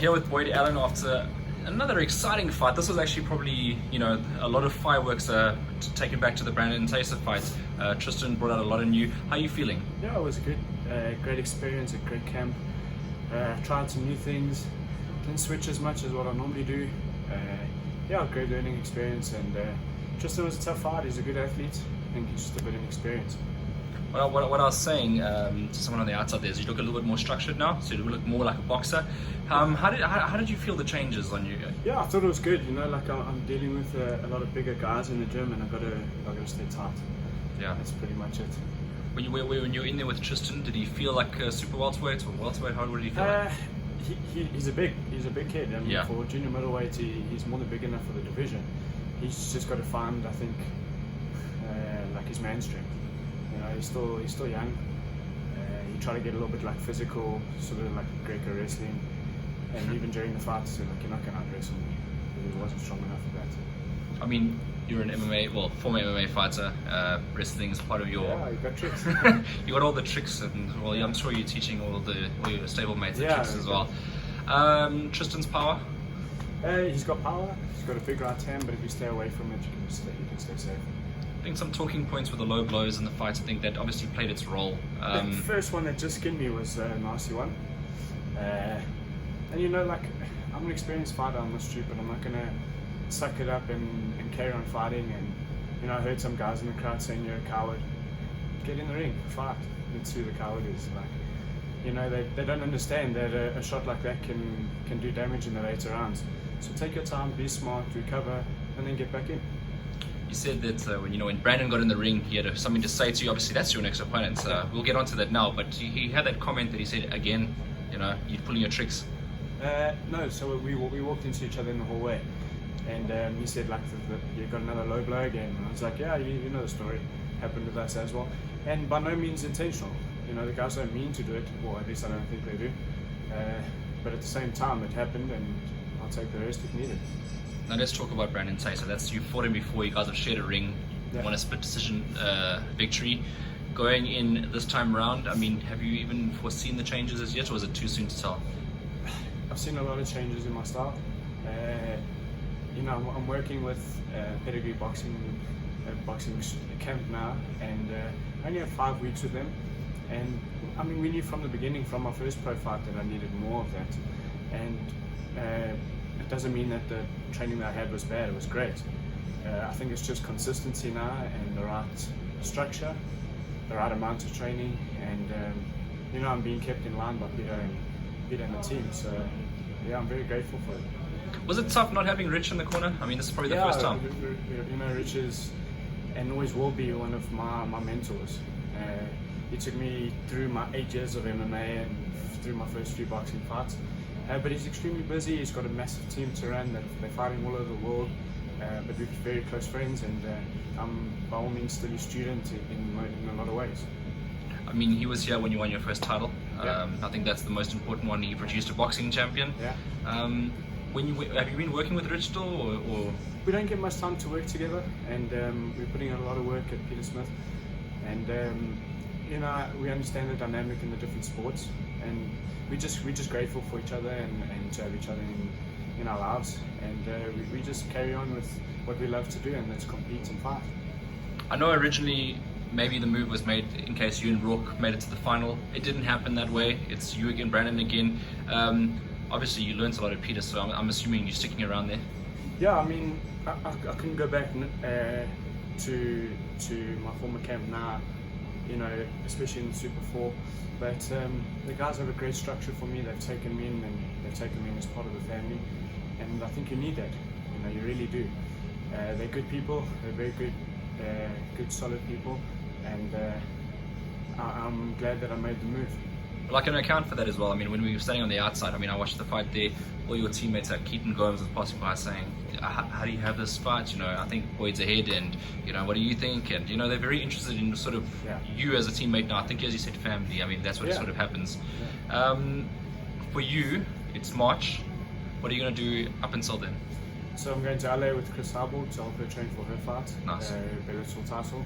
here with Boyd Allen after another exciting fight. This was actually probably, a lot of fireworks taken back to the Brandon THYSSE fight. Tristan brought out a lot of new. How are you feeling? Yeah, it was a good, great experience, a great camp. Tried some new things, didn't switch as much as what I normally do. Yeah, great learning experience, and Tristan was a tough fight. He's a good athlete. I think he's just a bit inexperienced. What I was saying to someone on the outside there is you look a little bit more structured now, so you look more like a boxer. How did you feel the changes on you? Yeah, I thought it was good. Like I'm dealing with a lot of bigger guys in the gym, and I gotta stay tight. Yeah, that's pretty much it. When you were in there with Tristan, did he feel like a super welterweight or welterweight? How did he feel like? He's a big kid. I mean, yeah. For junior middleweight, he's more than big enough for the division. He's just got to find, I think, like his man strength. He's still young. He tried to get a little bit like physical, sort of like Greco wrestling, and even during the fight, so like you're not going to out-wrestle me. He wasn't strong enough for that. I mean, you're an former MMA fighter. Wrestling is part of your. Yeah, you got tricks. You got all the tricks, and I'm sure you're teaching all your stablemates the tricks as well. Tristan's power. He's got power. He's got a big right hand, but if you stay away from it, you can stay safe. I think some talking points with the low blows in the fight. I think that obviously played its role. The first one that just skinned me was a nasty one. And like, I'm an experienced fighter. I'm not stupid. I'm not gonna suck it up and carry on fighting. And I heard some guys in the crowd saying you're a coward. Get in the ring, fight. That's who the coward is. Like, they don't understand that a shot like that can do damage in the later rounds. So take your time, be smart, recover, and then get back in. You said that when Brandon got in the ring, he had something to say to you. Obviously, that's your next opponent. We'll get onto that now. But he had that comment that he said again, you're pulling your tricks. No, so we walked into each other in the hallway, and he said like you got another low blow again. And I was like, yeah, you know the story. Happened with us as well, and by no means intentional. The guys don't mean to do it, or at least I don't think they do. But at the same time, it happened, and I'll take the rest if needed. Now let's talk about Brandon THYSSE. So you fought him before. You guys have shared a ring. You won a split decision victory. Going in this time around, I mean, have you even foreseen the changes as yet, or is it too soon to tell? I've seen a lot of changes in my style. I'm working with Pedigree Boxing camp now, and I only have 5 weeks with them. And I mean, we knew from the beginning, from my first pro fight, that I needed more of that. And it doesn't mean that the training that I had was bad. It was great. I think it's just consistency now, and the right structure, the right amount of training, and I'm being kept in line by Peter and the team. So yeah, I'm very grateful for it. Was it tough not having Rich in the corner? I mean, this is probably the first time. Rich is and always will be one of my mentors. He took me through my 8 years of MMA and through my first few boxing fights. But he's extremely busy. He's got a massive team to run. They're fighting all over the world. But we're very close friends, and I'm by all means still a student in a lot of ways. I mean, he was here when you won your first title. I think that's the most important one. He produced a boxing champion. Yeah. Have you been working with Rich still, or? We don't get much time to work together, and we're putting in a lot of work at Peter Smith, and we understand the dynamic in the different sports, and we're just grateful for each other and to have each other in our lives, and we just carry on with what we love to do, and that's compete and fight. I know originally maybe the move was made in case you and Rourke made it to the final. It didn't happen that way. It's you again, Brandon again. Obviously you learned a lot at Peter, so I'm assuming you're sticking around there. Yeah, I mean, I couldn't go back to my former camp now, especially in the Super 4. But the guys have a great structure for me. They've taken me in, and they've taken me in as part of the family. And I think you need that. You really do. They're good people. They're very good, solid people. And I'm glad that I made the move. Well, I can account for that as well. I mean, when we were standing on the outside, I watched the fight there. All your teammates, like Keaton Gomes, was passing by saying, "How do you have this fight? I think Boyd's ahead, and what do you think?" And they're very interested in sort of you as a teammate now. I think, as you said, family. I mean, that's what sort of happens. Yeah. For you, it's March. What are you going to do up until then? So I'm going to LA with Chris Harbaugh to help her train for her fight. Nice. Bellator title,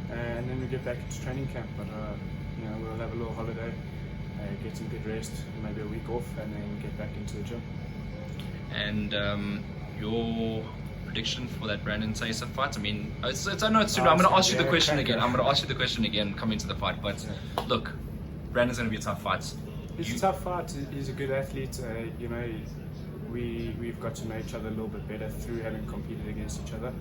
and then we get back into training camp. But we'll have a little holiday, get some good rest, maybe a week off, and then get back into the gym. And your prediction for that Brandon THYSSE fight? I mean, I know it's soon. I'm going to ask you the question again. I'm going to ask you the question again coming to the fight. But look, Brandon's going to be a tough fight. It's a tough fight. He's a good athlete. You know, we've got to know each other a little bit better through having competed against each other.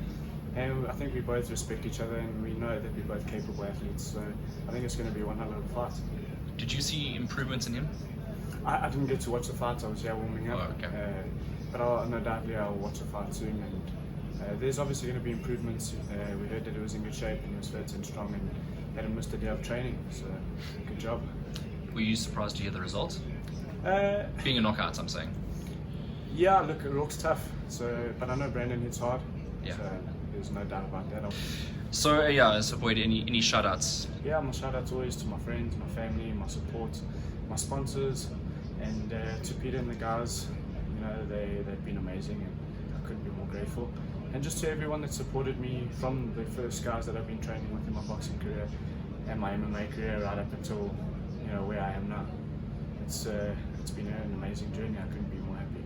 And I think we both respect each other, and we know that we're both capable athletes. So I think it's going to be one hell of a fight. Did you see improvements in him? I didn't get to watch the fight. I was here warming up. Oh, okay. But no doubtly I'll watch the fight soon. And there's obviously going to be improvements. We heard that he was in good shape and he was fit and strong and hadn't missed a day of training. So good job. Were you surprised to hear the result? Being a knockout, I'm saying. Yeah, look, it looks tough. So, but I know Brandon hits hard. Yeah. So there's no doubt about that. So yeah, so Boyd, any shout outs? Yeah, my shout outs always to my friends, my family, my support, my sponsors, and to Peter and the guys. You know, they've been amazing, and I couldn't be more grateful. And just to everyone that supported me from the first guys that I've been training with in my boxing career and my MMA career right up until, you know, where I am now. It's been an amazing journey. I couldn't be more happy.